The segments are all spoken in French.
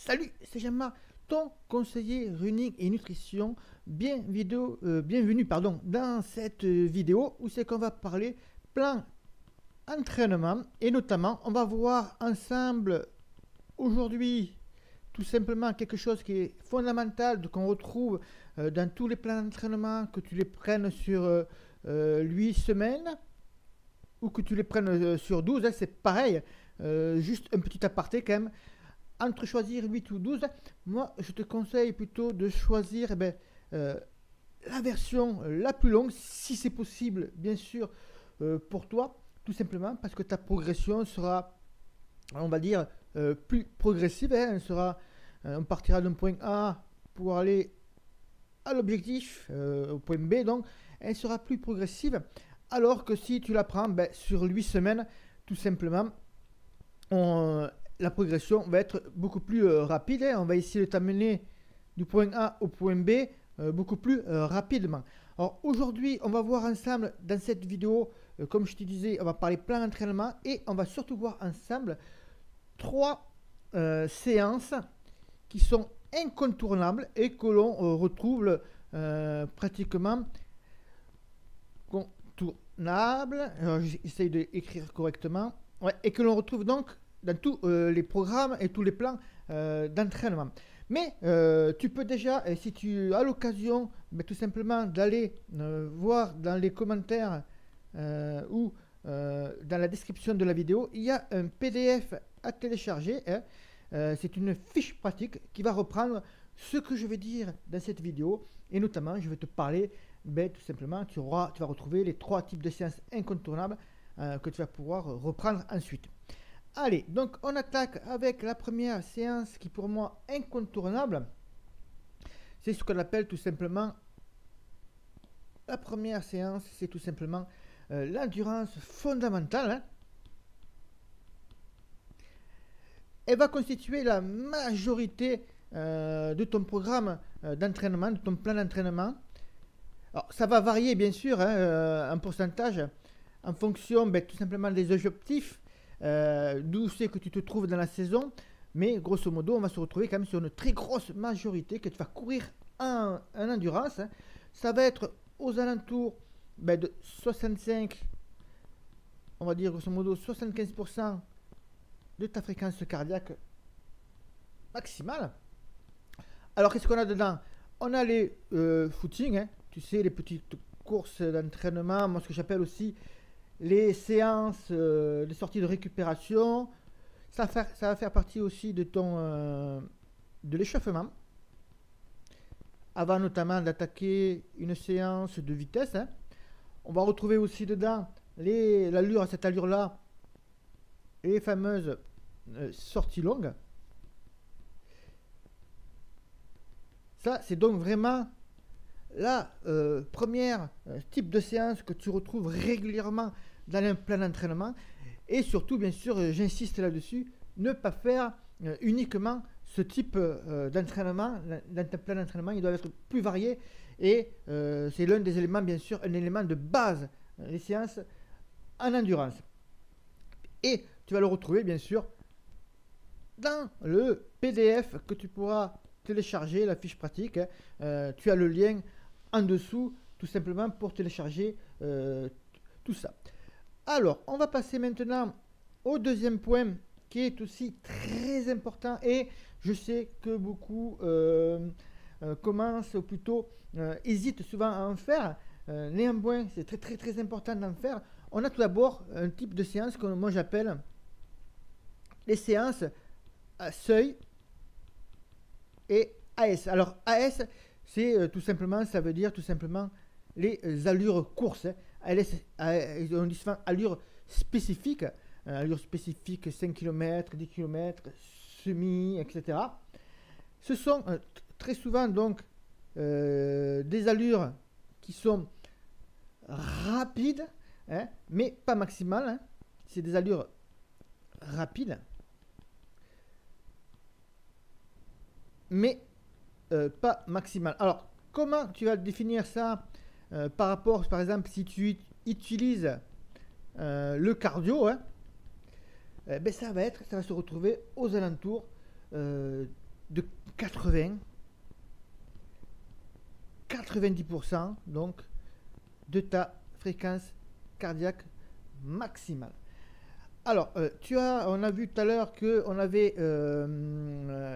Salut, c'est Jean-Marc, ton conseiller running et nutrition. Bienvenue dans cette vidéo où c'est qu'on va parler plan entraînement et notamment on va voir ensemble aujourd'hui tout simplement quelque chose qui est fondamental qu'on retrouve dans tous les plans d'entraînement, que tu les prennes sur 8 semaines ou que tu les prennes sur 12, hein, c'est pareil. Juste un petit aparté quand même. Entre choisir 8 ou 12, moi je te conseille plutôt de choisir la version la plus longue, si c'est possible, bien sûr, pour toi, tout simplement parce que ta progression sera, on va dire, plus progressive. Hein, on partira d'un point A pour aller à l'objectif, au point B, donc elle sera plus progressive. Alors que si tu la prends sur 8 semaines, tout simplement, la progression va être beaucoup plus rapide. Hein. On va essayer de t'amener du point A au point B beaucoup plus rapidement. Alors aujourd'hui, on va voir ensemble dans cette vidéo, comme je te disais, on va parler plan d'entraînement et on va surtout voir ensemble trois séances qui sont incontournables et que l'on retrouve pratiquement contournables. J'essaye d'écrire correctement. Ouais, et que l'on retrouve donc dans tous les programmes et tous les plans d'entraînement. Mais tu peux déjà, si tu as l'occasion, tout simplement d'aller voir dans les commentaires ou dans la description de la vidéo, il y a un PDF à télécharger. Hein. C'est une fiche pratique qui va reprendre ce que je vais dire dans cette vidéo. Et notamment, je vais te parler, tout simplement, tu vas retrouver les 3 types de séances incontournables que tu vas pouvoir reprendre ensuite. Allez, donc on attaque avec la première séance qui pour moi incontournable. C'est ce qu'on appelle tout simplement, la première séance, c'est tout simplement l'endurance fondamentale. Hein. Elle va constituer la majorité de ton programme d'entraînement, de ton plan d'entraînement. Alors ça va varier bien sûr en pourcentage en fonction tout simplement des objectifs. D'où c'est que tu te trouves dans la saison, mais grosso modo on va se retrouver quand même sur une très grosse majorité que tu vas courir en endurance. Hein. Ça va être aux alentours de 65, on va dire grosso modo 75% de ta fréquence cardiaque maximale. Alors qu'est-ce qu'on a dedans? On a les footings, hein, tu sais, les petites courses d'entraînement, moi ce que j'appelle aussi les séances de sortie de récupération. Ça va faire partie aussi de de l'échauffement avant notamment d'attaquer une séance de vitesse. Hein. On va retrouver aussi dedans cette allure là, les fameuses sorties longues. Ça c'est donc vraiment la première type de séance que tu retrouves régulièrement dans un plan d'entraînement. Et surtout, bien sûr, j'insiste là-dessus, ne pas faire uniquement ce type d'entraînement. Dans ton plan d'entraînement, il doit être plus varié. Et c'est l'un des éléments, bien sûr, un élément de base, les séances en endurance. Et tu vas le retrouver, bien sûr, dans le PDF que tu pourras télécharger, la fiche pratique. Tu as le lien en dessous, tout simplement pour télécharger tout ça. Alors, on va passer maintenant au deuxième point qui est aussi très important et je sais que beaucoup commencent ou plutôt hésitent souvent à en faire. Néanmoins, c'est très important d'en faire. On a tout d'abord un type de séance que moi j'appelle les séances à seuil et AS. Alors AS, c'est tout simplement, ça veut dire tout simplement les allures courses. Hein. On dit souvent allure spécifique 5 km, 10 km, semi, etc. Ce sont très souvent donc des allures qui sont rapides, hein, mais pas maximales. Hein. C'est des allures rapides, mais pas maximales. Alors, comment tu vas définir ça par rapport, par exemple, si tu utilises le cardio, hein, ça va se retrouver aux alentours de 90% donc de ta fréquence cardiaque maximale. Alors, on a vu tout à l'heure qu'on avait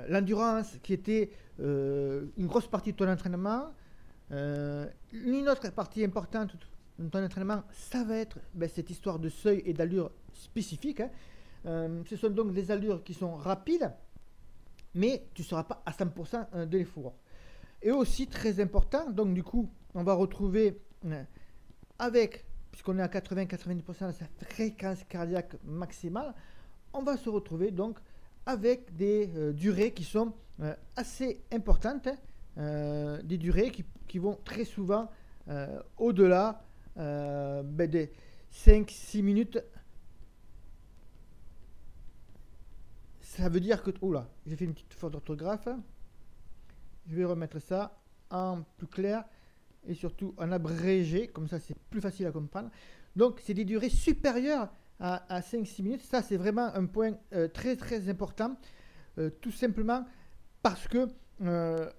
l'endurance qui était une grosse partie de ton entraînement. Une autre partie importante de ton entraînement, ça va être cette histoire de seuil et d'allure spécifique. Ce sont donc des allures qui sont rapides, mais tu ne seras pas à 100% de l'effort. Et aussi très important, donc du coup, on va retrouver puisqu'on est à 80-90% de sa fréquence cardiaque maximale, on va se retrouver donc avec des durées qui sont assez importantes, des durées qui vont très souvent au-delà des 5-6 minutes. Ça veut dire que... Oula, j'ai fait une petite faute d'orthographe. Je vais remettre ça en plus clair et surtout en abrégé, comme ça c'est plus facile à comprendre. Donc c'est des durées supérieures à 5-6 minutes. Ça c'est vraiment un point très très important, tout simplement parce que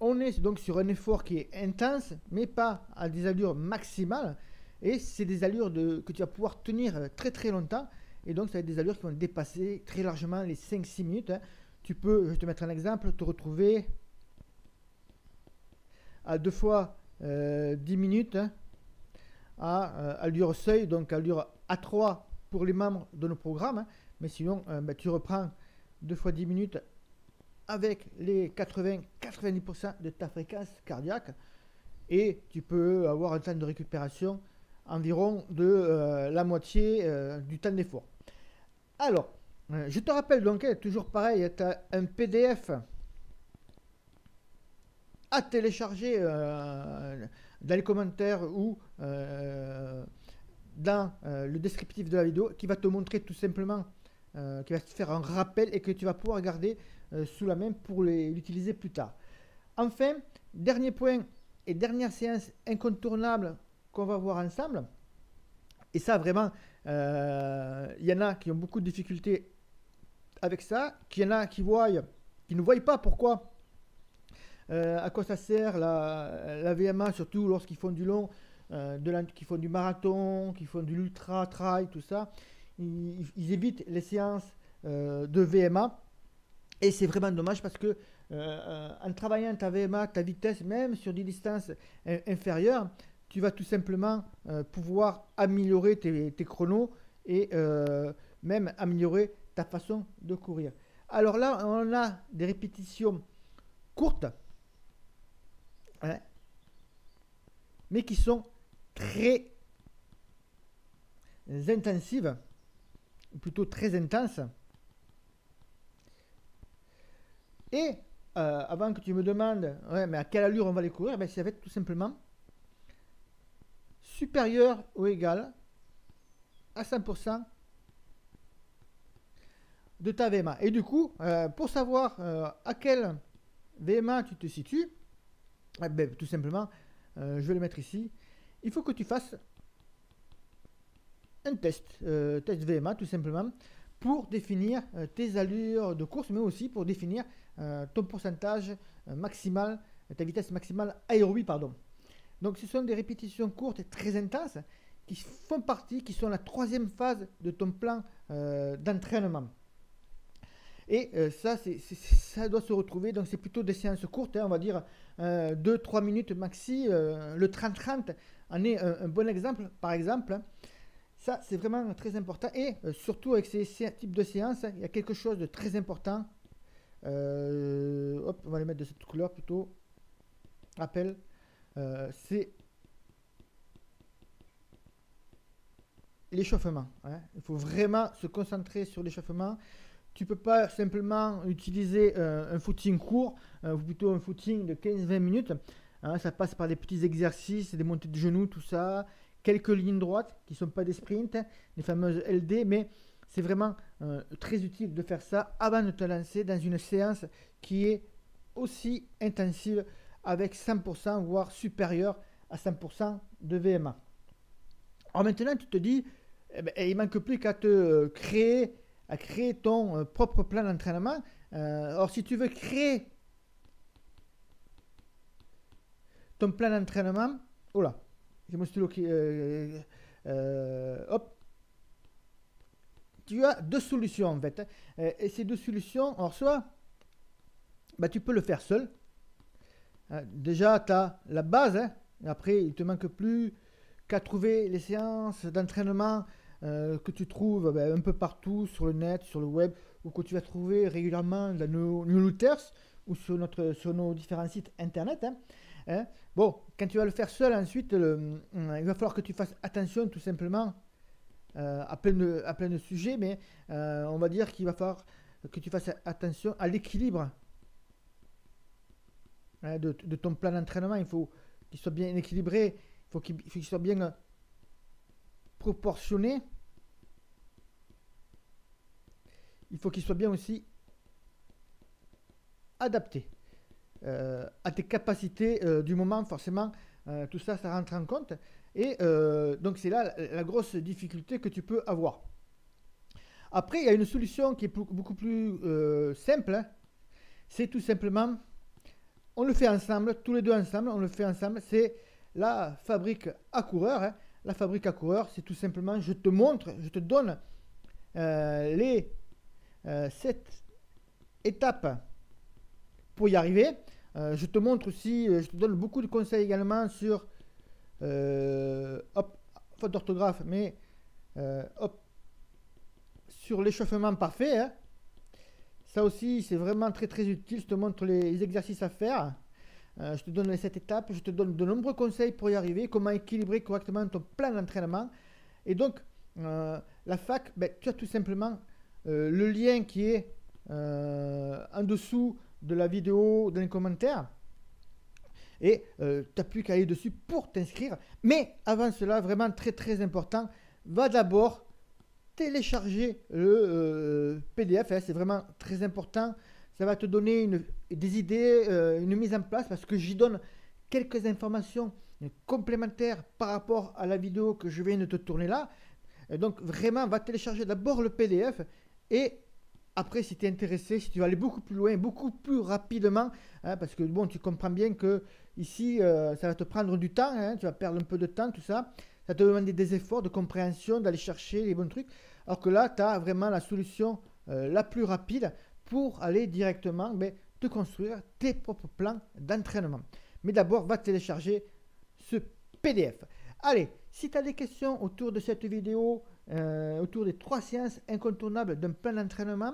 on est donc sur un effort qui est intense, mais pas à des allures maximales. Et c'est des allures que tu vas pouvoir tenir très très longtemps. Et donc ça va être des allures qui vont dépasser très largement les 5-6 minutes. Tu peux, je vais te mettre un exemple, te retrouver à 2 fois 10 minutes à allure seuil, donc allure A3 pour les membres de nos programmes. Mais sinon, tu reprends 2 fois 10 minutes avec les 80-90% de ta fréquence cardiaque et tu peux avoir un temps de récupération environ de la moitié du temps d'effort. Alors, je te rappelle donc, toujours pareil, tu as un PDF à télécharger dans les commentaires ou dans le descriptif de la vidéo qui va te montrer tout simplement, qui va te faire un rappel et que tu vas pouvoir garder sous la main pour l'utiliser plus tard. Enfin, dernier point et dernière séance incontournable qu'on va voir ensemble. Et ça vraiment, il y en a qui ont beaucoup de difficultés avec ça, qu'il y en a qui ne voient pas pourquoi. À quoi ça sert la VMA, surtout lorsqu'ils font du long, qu'ils font du marathon, qu'ils font de l'ultra trail, tout ça. Ils évitent les séances de VMA et c'est vraiment dommage parce que en travaillant ta VMA, ta vitesse, même sur des distances inférieures, tu vas tout simplement pouvoir améliorer tes chronos et même améliorer ta façon de courir. Alors là, on a des répétitions courtes, mais qui sont très intensives, ou plutôt très intenses. Et avant que tu me demandes mais à quelle allure on va les courir, ça va être tout simplement supérieur ou égal à 100% de ta VMA. Et du coup, pour savoir à quelle VMA tu te situes, tout simplement, je vais le mettre ici. Il faut que tu fasses un test VMA tout simplement pour définir tes allures de course, mais aussi pour définir ton pourcentage maximal, ta vitesse maximale aérobie, pardon. Donc ce sont des répétitions courtes et très intenses qui font partie, qui sont la troisième phase de ton plan d'entraînement. Et ça doit se retrouver, donc c'est plutôt des séances courtes, on va dire 2-3 minutes maxi. Le 30-30 en est un bon exemple, par exemple. Ça, c'est vraiment très important. Et surtout avec ces types de séances, il y a quelque chose de très important. On va les mettre de cette couleur plutôt. Rappel, c'est l'échauffement. Il faut vraiment se concentrer sur l'échauffement. Tu ne peux pas simplement utiliser un footing court, ou plutôt un footing de 15-20 minutes. Ça passe par des petits exercices, des montées de genoux, tout ça. Quelques lignes droites qui ne sont pas des sprints, les fameuses LD, mais c'est vraiment très utile de faire ça avant de te lancer dans une séance qui est aussi intensive avec 100% voire supérieur à 100% de VMA. Alors maintenant tu te dis, il ne manque plus qu'à créer ton propre plan d'entraînement. Alors si tu veux créer ton plan d'entraînement. Oh là, j'ai mon stylo qui... hop. Tu as deux solutions en fait. Et ces deux solutions, alors soit bah, tu peux le faire seul. Déjà, tu as la base. Hein, et après, il ne te manque plus qu'à trouver les séances d'entraînement que tu trouves bah, un peu partout sur le net, sur le web, ou que tu vas trouver régulièrement dans nos newsletters ou sur nos différents sites internet. Hein. Bon, quand tu vas le faire seul, ensuite, il va falloir que tu fasses attention tout simplement à plein de sujets, mais on va dire qu'il va falloir que tu fasses attention à l'équilibre de ton plan d'entraînement. Il faut qu'il soit bien équilibré, il faut qu'il soit bien proportionné. Il faut qu'il soit bien aussi adapté à tes capacités du moment, forcément. Tout ça, ça rentre en compte. Et donc, c'est là la grosse difficulté que tu peux avoir. Après, il y a une solution qui est beaucoup plus simple. Hein. C'est tout simplement, on le fait ensemble, tous les deux ensemble, on le fait ensemble. C'est la fabrique à coureur. Hein. La fabrique à coureur, c'est tout simplement, je te montre, je te donne les 7 étapes pour y arriver. Je te montre aussi, je te donne beaucoup de conseils également sur, hop, faute d'orthographe, mais hop, sur l'échauffement parfait. Hein. Ça aussi, c'est vraiment très très utile. Je te montre les exercices à faire. Je te donne les 7 étapes. Je te donne de nombreux conseils pour y arriver. Comment équilibrer correctement ton plan d'entraînement. Et donc, la fac, ben, tu as tout simplement le lien qui est en dessous de la vidéo, dans les commentaires. Et tu n'as plus qu'à aller dessus pour t'inscrire. Mais avant cela, vraiment très très important, va d'abord télécharger le PDF, hein, c'est vraiment très important. Ça va te donner des idées, une mise en place, parce que j'y donne quelques informations complémentaires par rapport à la vidéo que je viens de te tourner là. Et donc vraiment, va télécharger d'abord le PDF et après, si tu es intéressé, si tu veux aller beaucoup plus loin, beaucoup plus rapidement, hein, parce que bon, tu comprends bien que ici, ça va te prendre du temps, hein, tu vas perdre un peu de temps, tout ça. Ça te demande des efforts de compréhension, d'aller chercher les bons trucs. Alors que là, tu as vraiment la solution la plus rapide pour aller directement te construire tes propres plans d'entraînement. Mais d'abord, va télécharger ce PDF. Allez, si tu as des questions autour de cette vidéo, autour des 3 séances incontournables d'un plan d'entraînement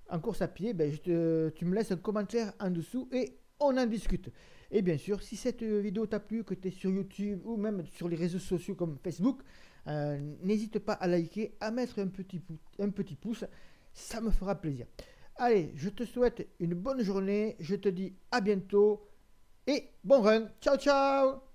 en course à pied, tu me laisses un commentaire en dessous et on en discute. Et bien sûr, si cette vidéo t'a plu, que tu es sur YouTube ou même sur les réseaux sociaux comme Facebook, n'hésite pas à liker, à mettre un petit pouce, ça me fera plaisir. Allez, je te souhaite une bonne journée, je te dis à bientôt et bon run, ciao ciao.